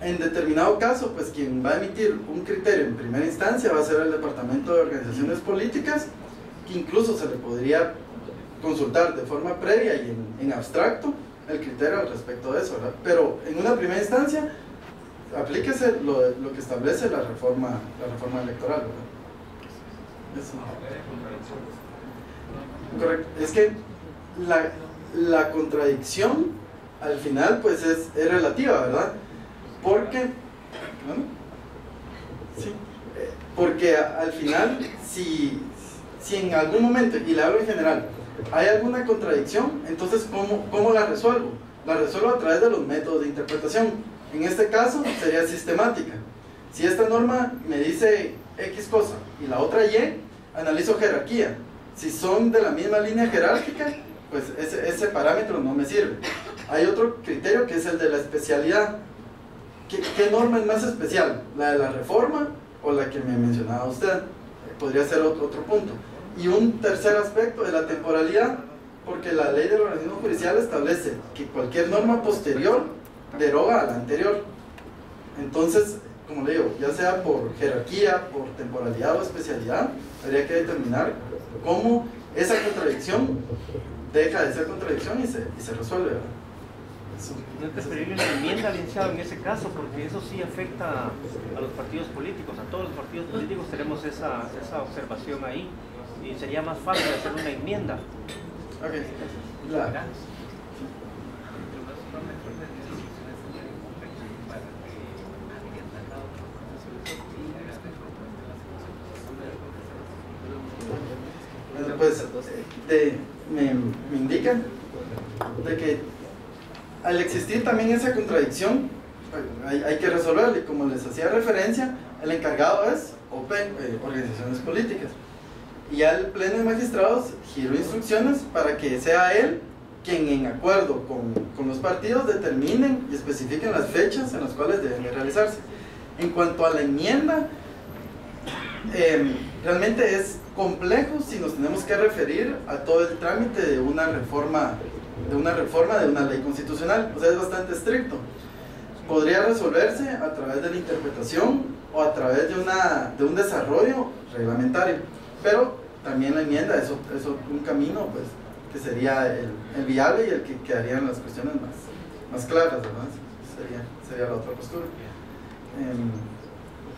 En determinado caso, pues quien va a emitir un criterio en primera instancia va a ser el Departamento de Organizaciones Políticas, que incluso se le podría consultar de forma previa y en abstracto el criterio al respecto de eso, ¿verdad? Pero en una primera instancia aplíquese lo que establece la reforma electoral, ¿verdad? Eso. Correcto. Es que la contradicción al final pues es relativa, ¿verdad? Porque, ¿no? Sí. Porque al final si en algún momento, y le hablo en general, hay alguna contradicción, entonces ¿cómo la resuelvo? La resuelvo a través de los métodos de interpretación. En este caso sería sistemática. Si esta norma me dice X cosa y la otra Y, analizo jerarquía. Si son de la misma línea jerárquica, pues ese parámetro no me sirve. Hay otro criterio que es el de la especialidad. ¿Qué norma es más especial? ¿La de la reforma o la que me mencionaba usted? Podría ser otro punto. Y un tercer aspecto es la temporalidad, porque la ley del organismo judicial establece que cualquier norma posterior deroga a la anterior. Entonces, como le digo, ya sea por jerarquía, por temporalidad o especialidad, habría que determinar cómo esa contradicción deja de ser contradicción y se resuelve, ¿verdad? No es preferible una enmienda, licenciado, en ese caso, porque eso sí afecta a los partidos políticos. A todos los partidos políticos tenemos esa observación ahí, y sería más fácil hacer una enmienda. Ok, claro. Bueno, pues me indican de que al existir también esa contradicción hay que resolverla, y como les hacía referencia, el encargado es OP, Organizaciones Políticas, y ya el Pleno de Magistrados giró instrucciones para que sea él quien, en acuerdo con los partidos, determinen y especifiquen las fechas en las cuales deben de realizarse. En cuanto a la enmienda, realmente es complejo si nos tenemos que referir a todo el trámite de una reforma de una ley constitucional. O sea, es bastante estricto. Podría resolverse a través de la interpretación o a través de un desarrollo reglamentario, pero también la enmienda es un camino, pues, que sería el viable y el que quedarían las cuestiones más claras, ¿verdad? Sería la otra postura.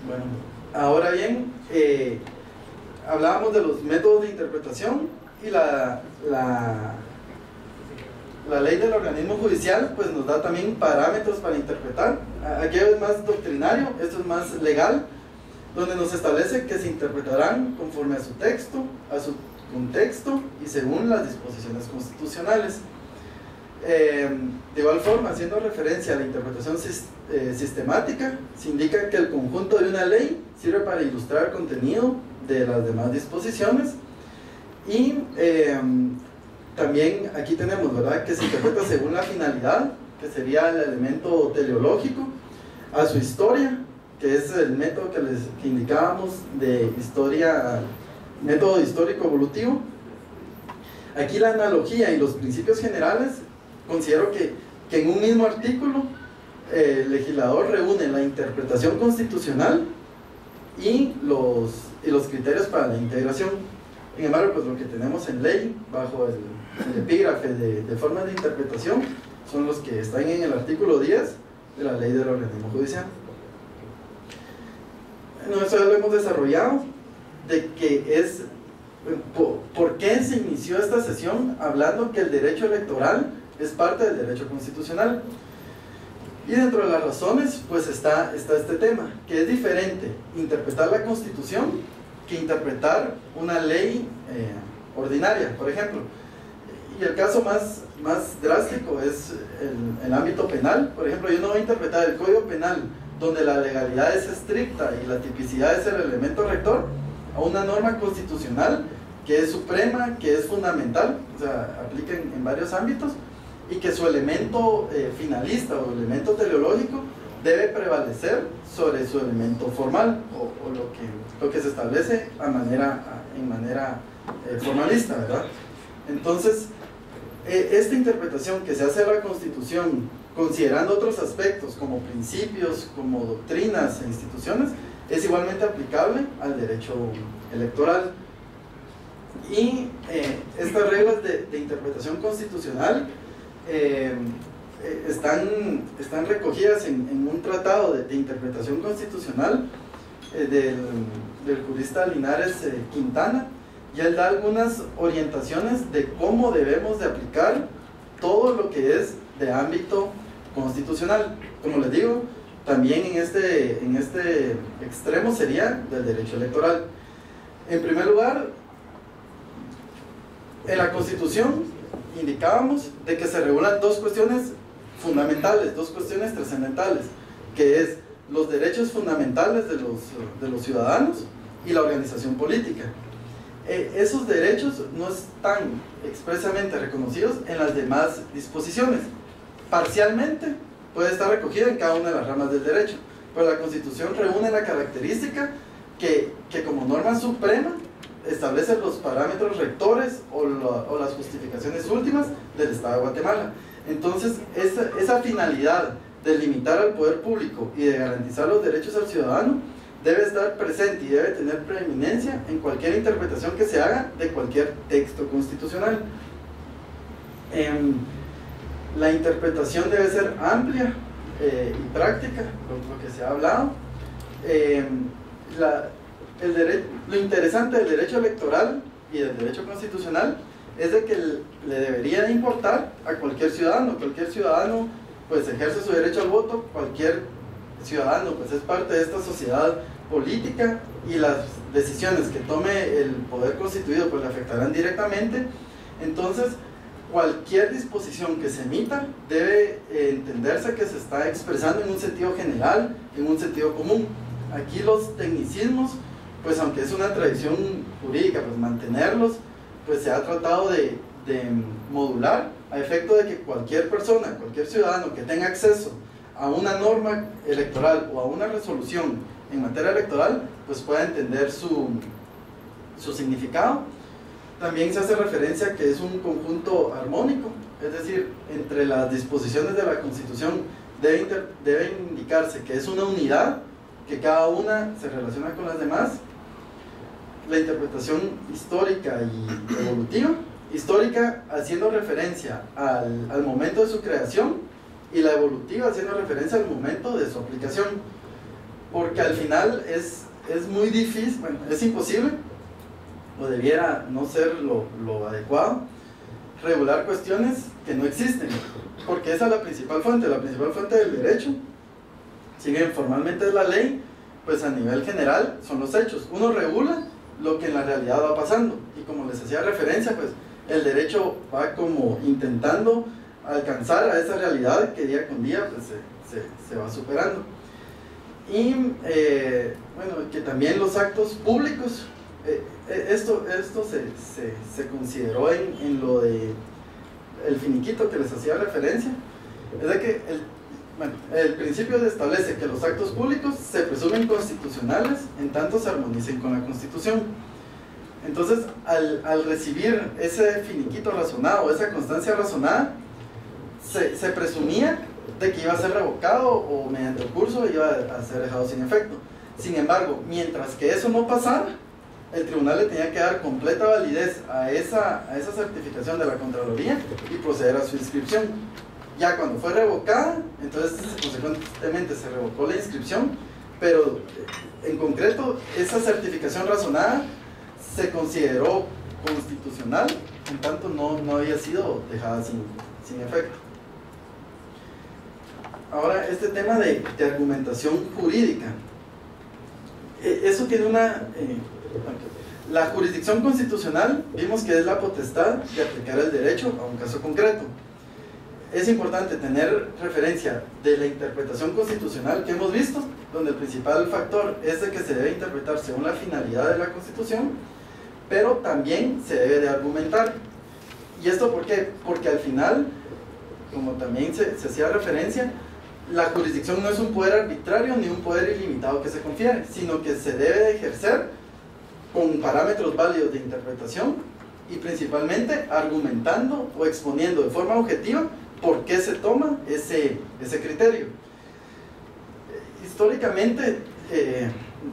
Bueno, ahora bien, hablábamos de los métodos de interpretación, y la ley del organismo judicial pues nos da también parámetros para interpretar. Aquello es más doctrinario, esto es más legal, donde nos establece que se interpretarán conforme a su texto, a su contexto y según las disposiciones constitucionales. De igual forma, haciendo referencia a la interpretación sistemática, se indica que el conjunto de una ley sirve para ilustrar el contenido de las demás disposiciones, y también aquí tenemos, ¿verdad?, que se interpreta según la finalidad, que sería el elemento teleológico, a su historia, que es el método que indicábamos de historia, método histórico evolutivo. Aquí la analogía y los principios generales, considero que en un mismo artículo el legislador reúne la interpretación constitucional y los criterios para la integración. Sin embargo, pues lo que tenemos en ley, bajo el epígrafe de formas de interpretación, son los que están en el artículo 10 de la ley del organismo judicial. Bueno, eso ya lo hemos desarrollado, de que es, ¿por qué se inició esta sesión hablando que el derecho electoral es parte del derecho constitucional? Y dentro de las razones, pues está este tema, que es diferente interpretar la Constitución que interpretar una ley ordinaria, por ejemplo. Y el caso más drástico es el ámbito penal. Por ejemplo, yo no voy a interpretar el Código Penal, donde la legalidad es estricta y la tipicidad es el elemento rector, a una norma constitucional que es suprema, que es fundamental, o sea, aplica en varios ámbitos, y que su elemento finalista o elemento teleológico debe prevalecer sobre su elemento formal o lo que se establece en manera formalista, ¿verdad? Entonces, esta interpretación que se hace de la Constitución, considerando otros aspectos como principios, como doctrinas e instituciones, es igualmente aplicable al derecho electoral. Y estas reglas de interpretación constitucional están recogidas en un tratado de interpretación constitucional del jurista Linares Quintana, y él da algunas orientaciones de cómo debemos de aplicar todo lo que es de ámbito constitucional. Como les digo, también en este extremo sería del derecho electoral. En primer lugar, en la Constitución indicábamos de que se regulan dos cuestiones fundamentales, dos cuestiones trascendentales, que es los derechos fundamentales de los ciudadanos y la organización política. Esos derechos no están expresamente reconocidos en las demás disposiciones. Parcialmente puede estar recogido en cada una de las ramas del derecho, pero la Constitución reúne la característica que como norma suprema establece los parámetros rectores o las justificaciones últimas del Estado de Guatemala. Entonces, esa finalidad de limitar al poder público y de garantizar los derechos al ciudadano debe estar presente y debe tener preeminencia en cualquier interpretación que se haga de cualquier texto constitucional. La interpretación debe ser amplia y práctica, lo que se ha hablado. Lo interesante del derecho electoral y del derecho constitucional es de que le debería importar a cualquier ciudadano. Cualquier ciudadano pues ejerce su derecho al voto, cualquier ciudadano pues es parte de esta sociedad política, y las decisiones que tome el poder constituido pues le afectarán directamente. Entonces, cualquier disposición que se emita debe entenderse que se está expresando en un sentido general, en un sentido común. Aquí los tecnicismos, pues aunque es una tradición jurídica, pues mantenerlos, pues se ha tratado de modular a efecto de que cualquier persona, cualquier ciudadano que tenga acceso a una norma electoral o a una resolución en materia electoral, pues pueda entender su significado. También se hace referencia a que es un conjunto armónico, es decir, entre las disposiciones de la Constitución debe indicarse que es una unidad, que cada una se relaciona con las demás. La interpretación histórica y evolutiva, histórica haciendo referencia al momento de su creación, y la evolutiva haciendo referencia al momento de su aplicación, porque al final es muy difícil, bueno, es imposible, o debiera no ser lo adecuado, regular cuestiones que no existen, porque esa es la principal fuente del derecho. Si bien formalmente es la ley, pues a nivel general son los hechos. Uno regula lo que en la realidad va pasando, y como les hacía referencia, pues el derecho va como intentando alcanzar a esa realidad que día con día pues se va superando. Y bueno, que también los actos públicos, esto se consideró en lo de el finiquito que les hacía referencia, es de que el principio establece que los actos públicos se presumen constitucionales en tanto se armonicen con la Constitución. Entonces, al recibir ese finiquito razonado, esa constancia razonada, se presumía de que iba a ser revocado o mediante recurso iba a ser dejado sin efecto. Sin embargo, mientras que eso no pasara, el tribunal le tenía que dar completa validez a esa certificación de la Contraloría y proceder a su inscripción. Ya cuando fue revocada, entonces consecuentemente se revocó la inscripción, pero en concreto esa certificación razonada se consideró constitucional, en tanto no había sido dejada sin efecto. Ahora, este tema de argumentación jurídica, eso tiene la jurisdicción constitucional, vimos que es la potestad de aplicar el derecho a un caso concreto. Es importante tener referencia de la interpretación constitucional que hemos visto, donde el principal factor es de que se debe interpretar según la finalidad de la Constitución, pero también se debe de argumentar. ¿Y esto por qué? Porque al final, como también se hacía referencia, la jurisdicción no es un poder arbitrario ni un poder ilimitado que se confiere, sino que se debe de ejercer con parámetros válidos de interpretación y principalmente argumentando o exponiendo de forma objetiva por qué se toma ese criterio. Históricamente,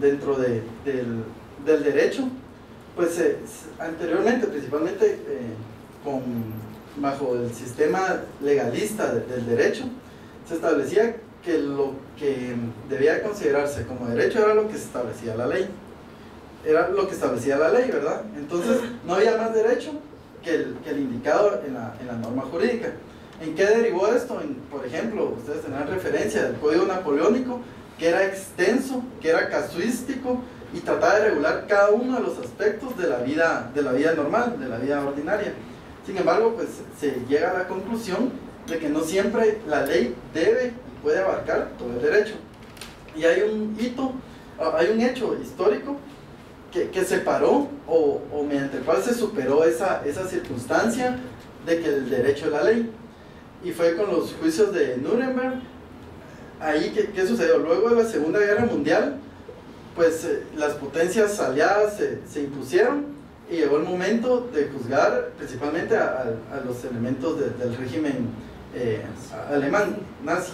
dentro del derecho, pues anteriormente, principalmente bajo el sistema legalista del derecho, se establecía que lo que debía considerarse como derecho era lo que establecía la ley. Era lo que establecía la ley, ¿verdad? Entonces no había más derecho que el indicado en la norma jurídica. ¿En qué derivó esto? Por ejemplo, ustedes tendrán referencia del Código Napoleónico, que era extenso, que era casuístico y trataba de regular cada uno de los aspectos de la vida normal, de la vida ordinaria. Sin embargo, pues se llega a la conclusión de que no siempre la ley debe y puede abarcar todo el derecho. Y hay un hecho histórico que separó o mediante el cual se superó esa circunstancia de que el derecho es la ley. Y fue con los juicios de Nuremberg. Ahí, ¿qué sucedió? Luego de la Segunda Guerra Mundial, pues las potencias aliadas se impusieron y llegó el momento de juzgar principalmente a los elementos del régimen alemán, nazi.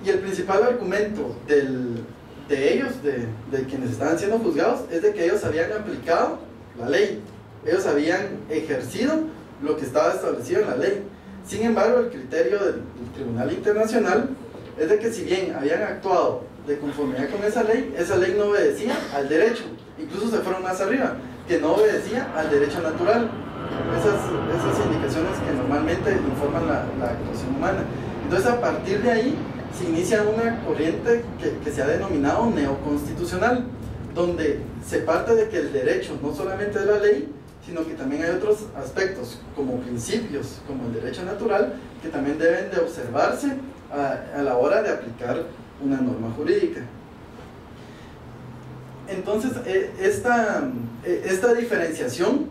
Y el principal argumento de ellos, de quienes estaban siendo juzgados, es de que ellos habían aplicado la ley, ellos habían ejercido lo que estaba establecido en la ley. Sin embargo, el criterio del Tribunal Internacional es de que si bien habían actuado de conformidad con esa ley no obedecía al derecho, incluso se fueron más arriba, que no obedecía al derecho natural. Esas indicaciones que normalmente informan la actuación humana. Entonces, a partir de ahí se inicia una corriente que se ha denominado neoconstitucional, donde se parte de que el derecho no solamente es la ley, sino que también hay otros aspectos como principios, como el derecho natural, que también deben de observarse a la hora de aplicar una norma jurídica. Entonces, esta diferenciación,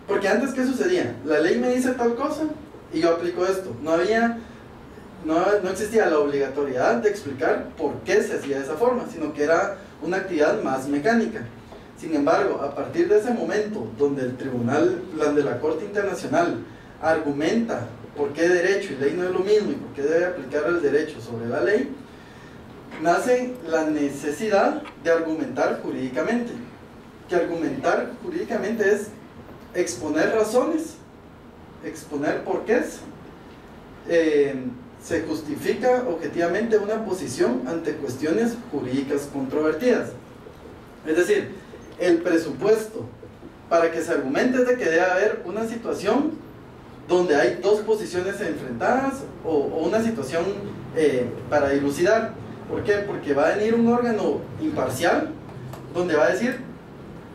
porque antes, ¿qué sucedía? La ley me dice tal cosa y yo aplico esto. No existía la obligatoriedad de explicar por qué se hacía de esa forma, sino que era una actividad más mecánica. Sin embargo, a partir de ese momento donde el tribunal, donde la Corte Internacional argumenta por qué derecho y ley no es lo mismo y por qué debe aplicar el derecho sobre la ley, nace la necesidad de argumentar jurídicamente. Que argumentar jurídicamente es exponer razones, exponer porqués, se justifica objetivamente una posición ante cuestiones jurídicas controvertidas. Es decir, el presupuesto para que se argumente es de que debe haber una situación donde hay dos posiciones enfrentadas o una situación para dilucidar. ¿Por qué? Porque va a venir un órgano imparcial donde va a decir: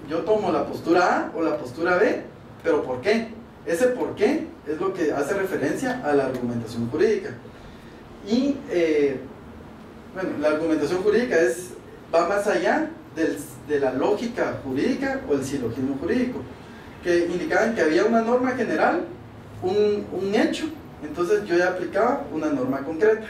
yo tomo la postura A o la postura B, pero ¿por qué? Ese por qué es lo que hace referencia a la argumentación jurídica. Y bueno, la argumentación jurídica va más allá de la lógica jurídica o el silogismo jurídico, que indicaban que había una norma general, un hecho, entonces yo ya aplicaba una norma concreta,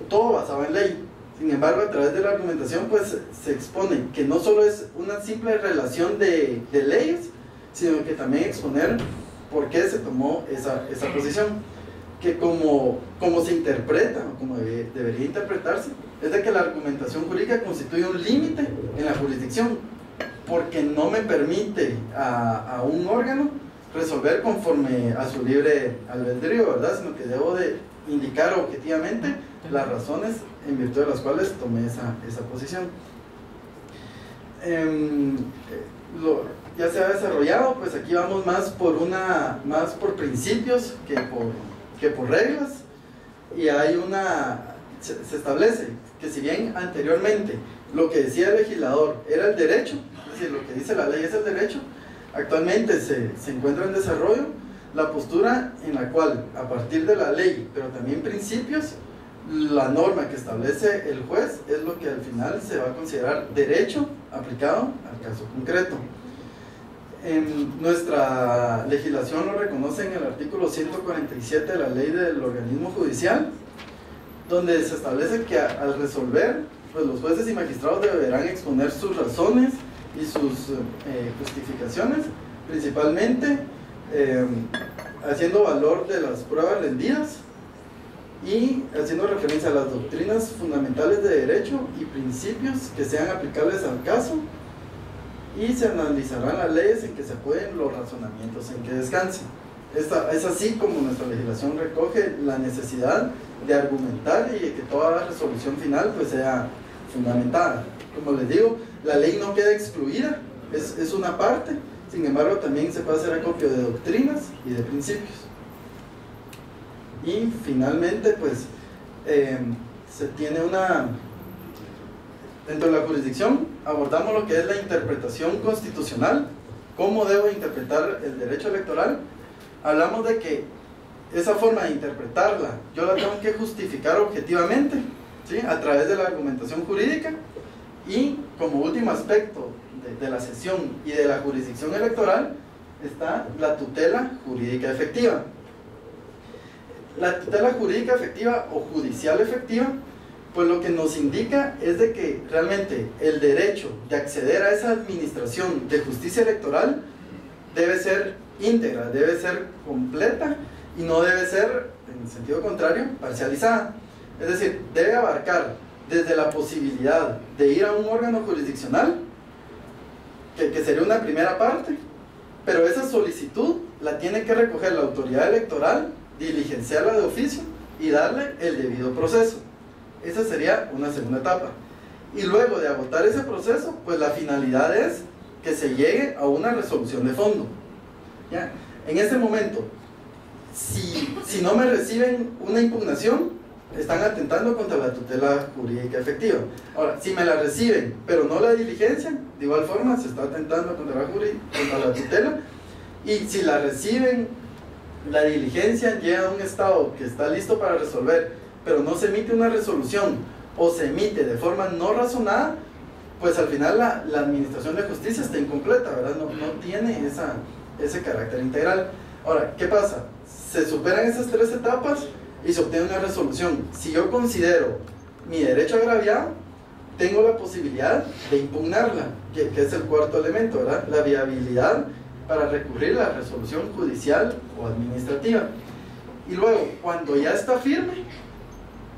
todo basado en ley. Sin embargo, a través de la argumentación pues se expone que no solo es una simple relación de leyes, sino que también exponer por qué se tomó esa posición, que como se interpreta o como debería interpretarse, es de que la argumentación jurídica constituye un límite en la jurisdicción. porque no me permite a un órgano resolver conforme a su libre albedrío, ¿verdad? Sino que debo de indicar objetivamente las razones en virtud de las cuales tomé esa posición. Ya se ha desarrollado, pues aquí vamos más por principios que por reglas, y hay se establece que si bien anteriormente lo que decía el legislador era el derecho, es decir, lo que dice la ley es el derecho, actualmente se encuentra en desarrollo la postura en la cual, a partir de la ley, pero también principios, la norma que establece el juez es lo que al final se va a considerar derecho aplicado al caso concreto. Nuestra legislación lo reconoce en el artículo 147 de la ley del organismo judicial, donde se establece que al resolver, pues los jueces y magistrados deberán exponer sus razones y sus justificaciones, principalmente haciendo valor de las pruebas rendidas y haciendo referencia a las doctrinas fundamentales de derecho y principios que sean aplicables al caso, y se analizarán las leyes en que se apoyen los razonamientos en que descansen. Es así como nuestra legislación recoge la necesidad de argumentar y de que toda resolución final pues sea fundamentada. Como les digo, la ley no queda excluida, es una parte, sin embargo también se puede hacer acopio de doctrinas y de principios. Y finalmente pues se tiene dentro de la jurisdicción abordamos lo que es la interpretación constitucional, cómo debo interpretar el derecho electoral. Hablamos de que esa forma de interpretarla yo la tengo que justificar objetivamente, ¿sí? A través de la argumentación jurídica, y como último aspecto de la sesión y de la jurisdicción electoral está la tutela jurídica efectiva. La tutela jurídica efectiva o judicial efectiva, pues lo que nos indica es de que realmente el derecho de acceder a esa administración de justicia electoral debe ser íntegra, debe ser completa y no debe ser, en sentido contrario, parcializada. Es decir, debe abarcar desde la posibilidad de ir a un órgano jurisdiccional, que sería una primera parte, pero esa solicitud la tiene que recoger la autoridad electoral, diligenciarla de oficio y darle el debido proceso. Esa sería una segunda etapa. Y luego de agotar ese proceso, pues la finalidad es que se llegue a una resolución de fondo. ¿Ya? En este momento, si no me reciben una impugnación, están atentando contra la tutela jurídica efectiva. Ahora, si me la reciben, pero no la diligencian, de igual forma se está atentando contra la tutela. Y si la reciben, la diligencian, llega a un estado que está listo para resolver, pero no se emite una resolución o se emite de forma no razonada, pues al final la administración de justicia está incompleta, ¿verdad? No tiene ese carácter integral. Ahora, ¿qué pasa? Se superan esas tres etapas y se obtiene una resolución. Si yo considero mi derecho agraviado, tengo la posibilidad de impugnarla, que es el cuarto elemento, ¿verdad? La viabilidad para recurrir a la resolución judicial o administrativa. Y luego, cuando ya está firme,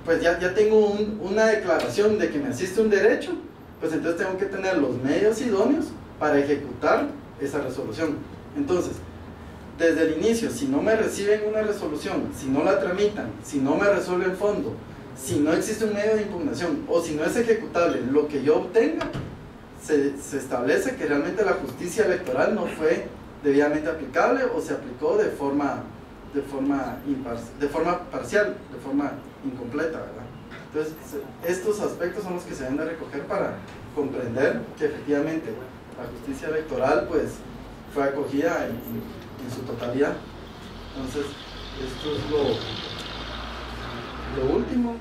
pues ya tengo una declaración de que me asiste un derecho, pues entonces tengo que tener los medios idóneos para ejecutar esa resolución. Entonces, desde el inicio, si no me reciben una resolución, si no la tramitan, si no me resuelve el fondo, si no existe un medio de impugnación o si no es ejecutable lo que yo obtenga, se establece que realmente la justicia electoral no fue debidamente aplicable o se aplicó de forma parcial, de forma incompleta, ¿verdad? Entonces, estos aspectos son los que se deben de recoger para comprender que efectivamente la justicia electoral pues fue acogida en su totalidad. Entonces, esto es lo último.